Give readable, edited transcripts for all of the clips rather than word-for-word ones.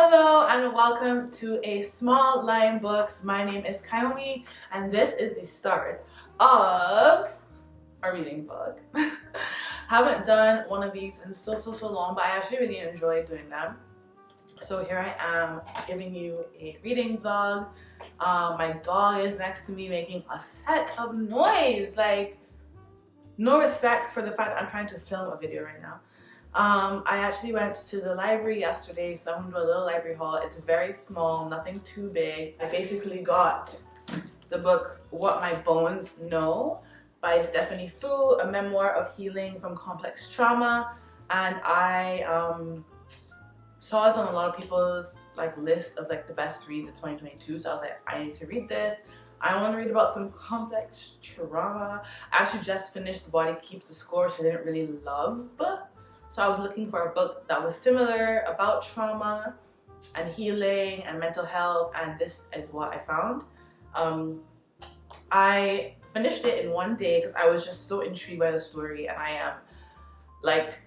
Hello and welcome to a Small Line Books. My name is Kayomi and this is the start of a reading vlog. Haven't done one of these in so long, but I actually really enjoy doing them. So here I am giving you a reading vlog. My dog is next to me making a set of noise, like no respect for the fact that I'm trying to film a video right now. I actually went to the library yesterday, so I'm gonna do a little library haul. It's very small, nothing too big. I basically got the book What My Bones Know by Stephanie Fu, a memoir of healing from complex trauma, and I saw this on a lot of people's list of the best reads of 2022, so I was like, I need to read this. I want to read about some complex trauma. I actually just finished The Body Keeps the Score, which I didn't really love. So I was looking for a book that was similar about trauma and healing and mental health, and this is what I found. I finished it in one day because I was just so intrigued by the story, and I am like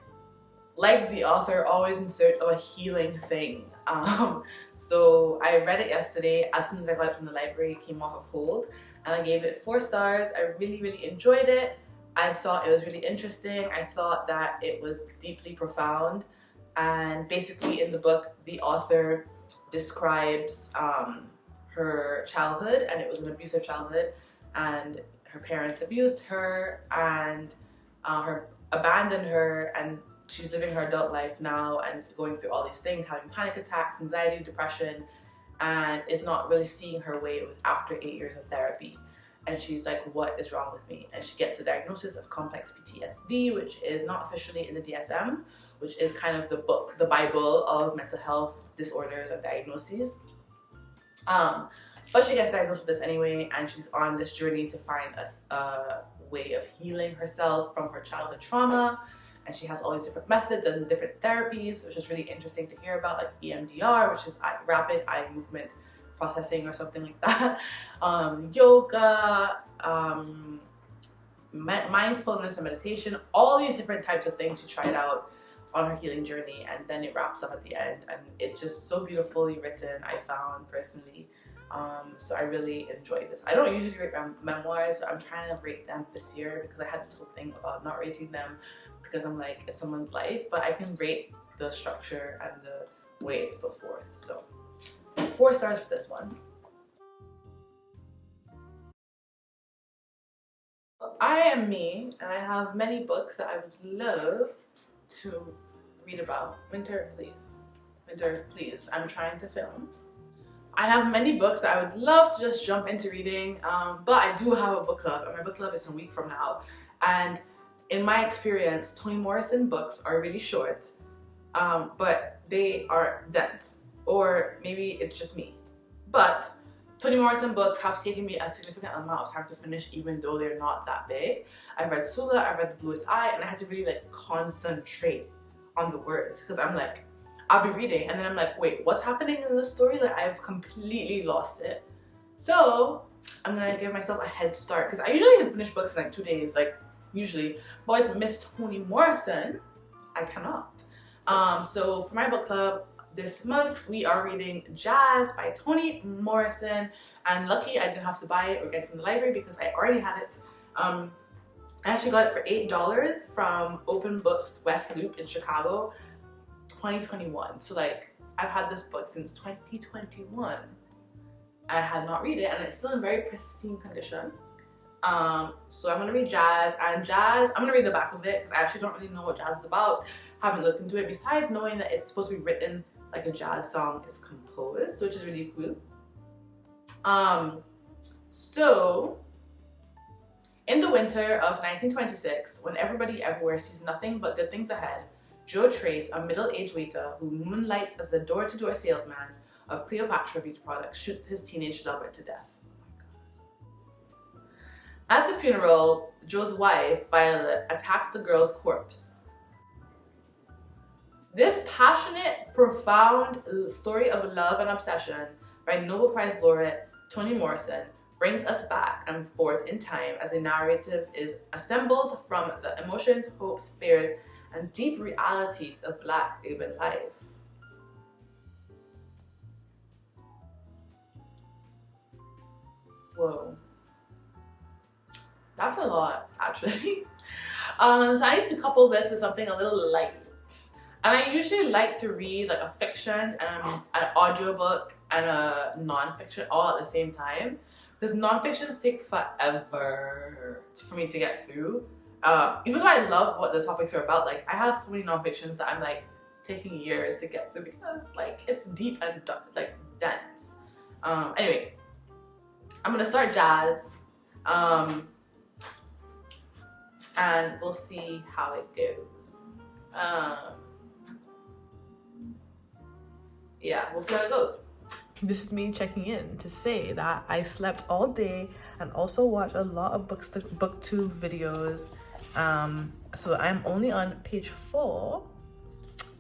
the author, always in search of a healing thing. So I read it yesterday as soon as I got it from the library. It came off of hold, and I gave it 4 stars. I really enjoyed it. I thought it was really interesting. I thought that it was deeply profound, and basically in the book the author describes her childhood, and it was an abusive childhood, and her parents abused her and abandoned her, and she's living her adult life now and going through all these things, having panic attacks, anxiety, depression, and is not really seeing her way after 8 years of therapy. And she's like, what is wrong with me? And she gets the diagnosis of complex PTSD, which is not officially in the DSM, which is kind of the Bible of mental health disorders and diagnoses. But she gets diagnosed with this anyway, and she's on this journey to find a way of healing herself from her childhood trauma. And she has all these different methods and different therapies, which is really interesting to hear about, like EMDR, which is rapid eye movement processing or something like that, yoga, mindfulness and meditation, all these different types of things she tried out on her healing journey, and then it wraps up at the end, and it's just so beautifully written, I found personally. So I really enjoyed this. I don't usually rate memoirs, so I'm trying to rate them this year because I had this whole thing about not rating them because I'm like, it's someone's life, but I can rate the structure and the way it's put forth. So 4 stars for this one. I am me, and I have many books that I would love to read about. Winter, please. Winter, please. I'm trying to film. I have many books that I would love to just jump into reading, but I do have a book club, and my book club is a week from now. And in my experience, Toni Morrison books are really short, but they are dense. Or maybe it's just me. But Toni Morrison books have taken me a significant amount of time to finish, even though they're not that big. I've read Sula, I've read The Bluest Eye, and I had to really concentrate on the words, because I'm like, I'll be reading and then I'm like, wait, what's happening in the story? I've completely lost it. So I'm gonna give myself a head start, because I usually can finish books in 2 days, usually, but with Miss Toni Morrison, I cannot. So for my book club this month, we are reading Jazz by Toni Morrison, and lucky I didn't have to buy it or get it from the library because I already had it. I actually got it for $8 from Open Books West Loop in Chicago, 2021. So I've had this book since 2021. I had not read it, and it's still in very pristine condition. So I'm gonna read Jazz, and Jazz, I'm gonna read the back of it because I actually don't really know what Jazz is about. Haven't looked into it, besides knowing that it's supposed to be written like a jazz song is composed, which is really cool. So in the winter of 1926, when everybody everywhere sees nothing but good things ahead, Joe Trace, a middle-aged waiter who moonlights as the door-to-door salesman of Cleopatra beauty products, shoots his teenage lover to death. Oh my God. At the funeral, Joe's wife, Violet, attacks the girl's corpse. This passionate, profound story of love and obsession by Nobel Prize laureate Toni Morrison brings us back and forth in time as a narrative is assembled from the emotions, hopes, fears, and deep realities of Black urban life. Whoa. That's a lot, actually. So I need to couple this with something a little light. And I usually like to read like a fiction and an audiobook and a non-fiction all at the same time. Because non-fictions take forever for me to get through. Even though I love what the topics are about, like I have so many non-fictions that I'm like taking years to get through because like it's deep and like dense. Anyway, I'm gonna start jazz. And we'll see how it goes. Yeah, we'll see how it goes. This is me checking in to say that I slept all day and also watched a lot of booktube videos. So I'm only on page 4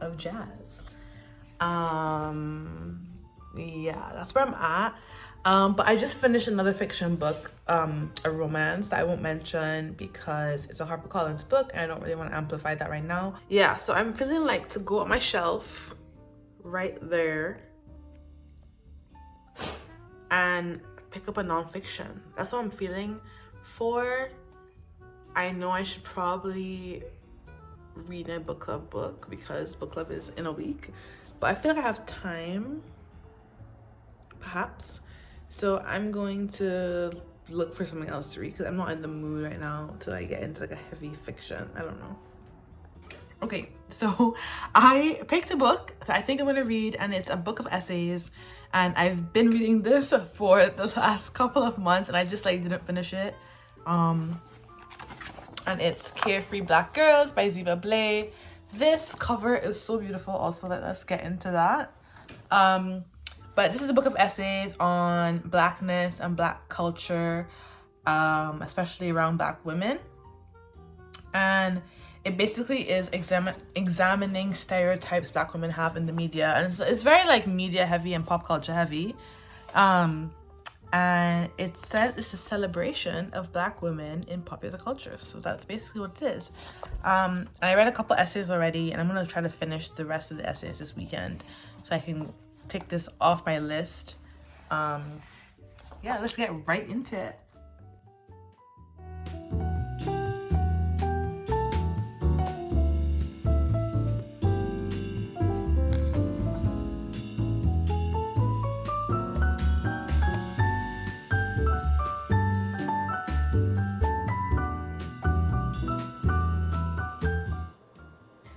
of jazz. Yeah, that's where I'm at. But I just finished another fiction book, a romance that I won't mention because it's a HarperCollins book and I don't really want to amplify that right now. Yeah, so I'm feeling like to go on my shelf right there and pick up a nonfiction. That's what I'm feeling for. I know I should probably read a book club book because book club is in a week, but I feel like I have time, perhaps. So I'm going to look for something else to read because I'm not in the mood right now to like get into like a heavy fiction. I don't know. Okay, so I picked a book that I think I'm gonna read, and it's a book of essays, and I've been reading this for the last couple of months and I just like didn't finish it. And it's Carefree Black Girls by Ziva Blay. This cover is so beautiful also. Let's get into that. But this is a book of essays on Blackness and Black culture, especially around Black women. And it basically is examining stereotypes Black women have in the media. And it's very like media heavy and pop culture heavy. And it says it's a celebration of Black women in popular culture. So that's basically what it is. And I read a couple essays already, and I'm going to try to finish the rest of the essays this weekend so I can take this off my list. Yeah, let's get right into it.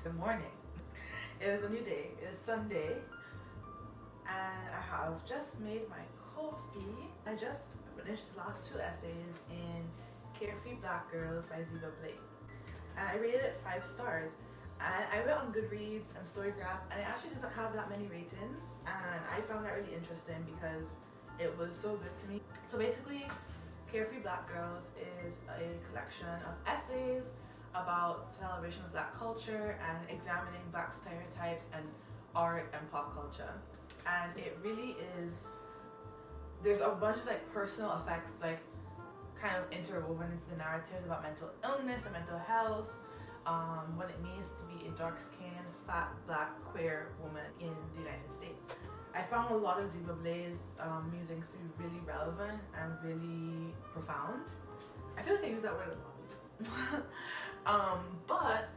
Good morning. It is a new day. It is Sunday. And I have just made my coffee. I just finished the last 2 essays in Carefree Black Girls by Ziva Blay. And I rated it 5 stars. And I went on Goodreads and Storygraph, and it actually doesn't have that many ratings. And I found that really interesting because it was so good to me. So basically, Carefree Black Girls is a collection of essays about celebration of Black culture and examining Black stereotypes and art and pop culture. And it really is, there's a bunch of like personal effects like kind of interwoven into the narratives about mental illness and mental health, what it means to be a dark-skinned, fat, Black, queer woman in the United States. I found a lot of Ziva Blay's musings to be really relevant and really profound. I feel like I use that word a lot. But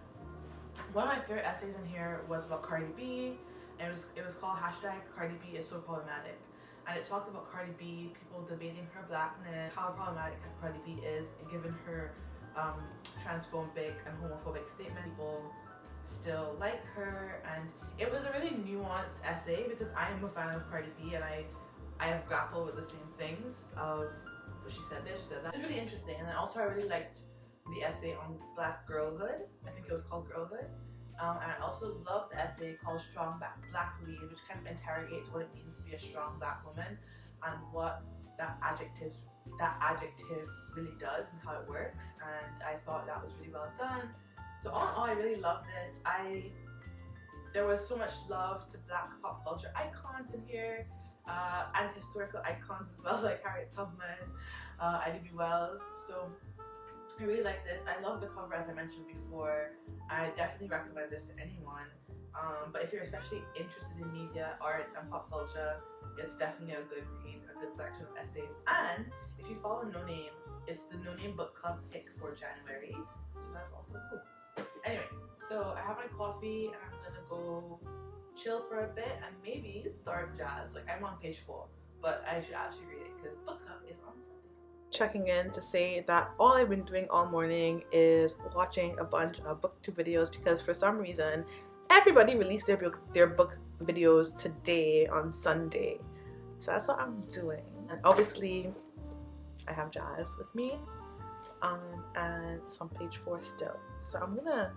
one of my favorite essays in here was about Cardi B. And it was called #Cardi B is so problematic. And it talked about Cardi B, people debating her blackness, how problematic Cardi B is, and given her transphobic and homophobic statement, people still like her. And it was a really nuanced essay because I am a fan of Cardi B and I have grappled with the same things of, she said this, she said that. It was really interesting. And also I really liked the essay on Black girlhood. I think it was called Girlhood. And I also love the essay called Strong Black Lead, which kind of interrogates what it means to be a strong Black woman and what that adjective really does and how it works. And I thought that was really well done. So all in all, I really loved this. There was so much love to Black pop culture icons in here, and historical icons as well, like Harriet Tubman, Ida B. Wells. So I really like this. I love the cover, as I mentioned before. I definitely recommend this to anyone. But if you're especially interested in media, arts, and pop culture, it's definitely a good read, a good collection of essays. And if you follow No Name, it's the No Name book club pick for January, so that's also cool. Anyway, so I have my coffee and I'm gonna go chill for a bit and maybe start jazz. Like, I'm on page 4, but I should actually read it because book club is on Sunday. Checking in to say that all I've been doing all morning is watching a bunch of booktube videos because for some reason everybody released their book videos today on Sunday, so that's what I'm doing. And obviously I have Jazz with me, and it's on page 4 still, so I'm gonna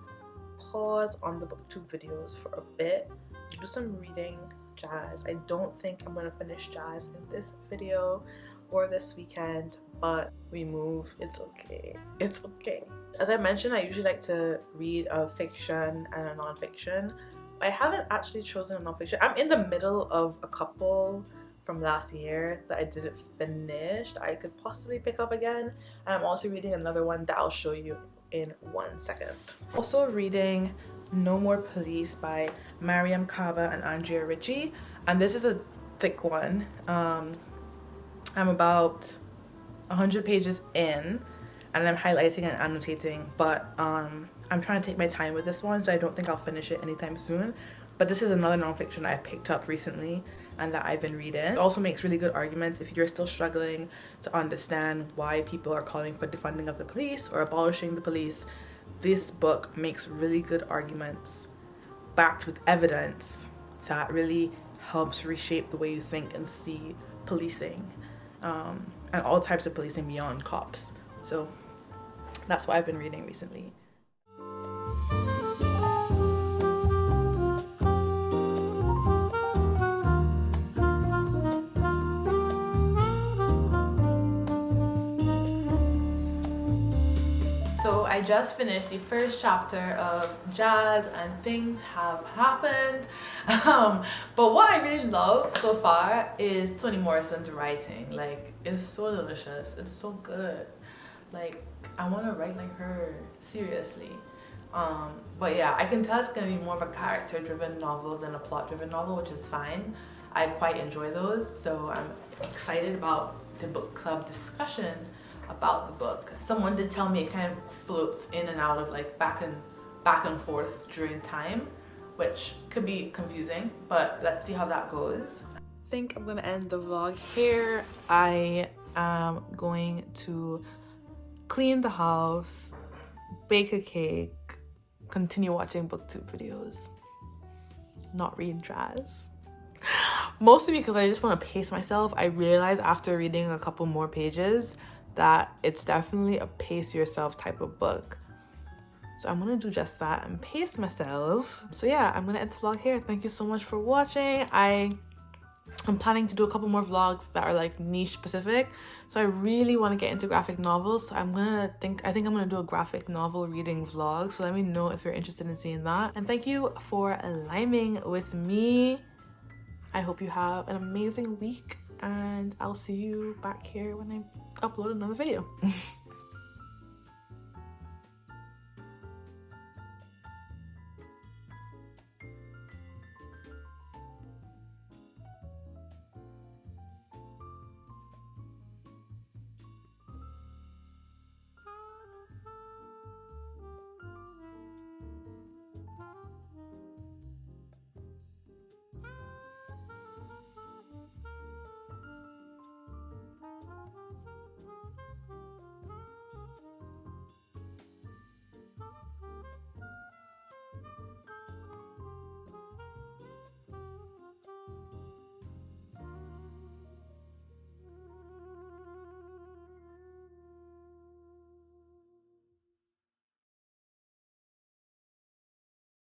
pause on the booktube videos for a bit, do some reading Jazz. I don't think I'm gonna finish Jazz in this video or this weekend, but we move. It's okay. It's okay. As I mentioned, I usually like to read a fiction and a non-fiction. I haven't actually chosen a non-fiction. I'm in the middle of a couple from last year that I didn't finish that I could possibly pick up again, and I'm also reading another one that I'll show you in 1 second. Also reading No More Police by Mariam Kaba and Andrea Ritchie, and this is a thick one. I'm about 100 pages in and I'm highlighting and annotating, but I'm trying to take my time with this one, so I don't think I'll finish it anytime soon. But this is another nonfiction I picked up recently and that I've been reading. It also makes really good arguments if you're still struggling to understand why people are calling for defunding of the police or abolishing the police. This book makes really good arguments backed with evidence that really helps reshape the way you think and see policing. And all types of policing beyond cops. So that's what I've been reading recently. So I just finished the first chapter of Jazz and things have happened. But what I really love so far is Toni Morrison's writing. Like, it's so delicious. It's so good. Like, I want to write like her, seriously. But yeah, I can tell it's going to be more of a character-driven novel than a plot-driven novel, which is fine. I quite enjoy those, so I'm excited about the book club discussion about the book. Someone did tell me it kind of floats in and out of like back and forth during time, which could be confusing, but let's see how that goes. I think I'm gonna end the vlog here. I am going to clean the house, bake a cake, continue watching booktube videos, not read Jazz. Mostly because I just want to pace myself. I realized after reading a couple more pages that it's definitely a pace yourself type of book. So I'm gonna do just that and pace myself. So yeah, I'm gonna end the vlog here. Thank you so much for watching. I'm planning to do a couple more vlogs that are like niche specific. So I really want to get into graphic novels. So I think I'm gonna do a graphic novel reading vlog. So let me know if you're interested in seeing that. And thank you for liming with me. I hope you have an amazing week, and I'll see you back here when I upload another video.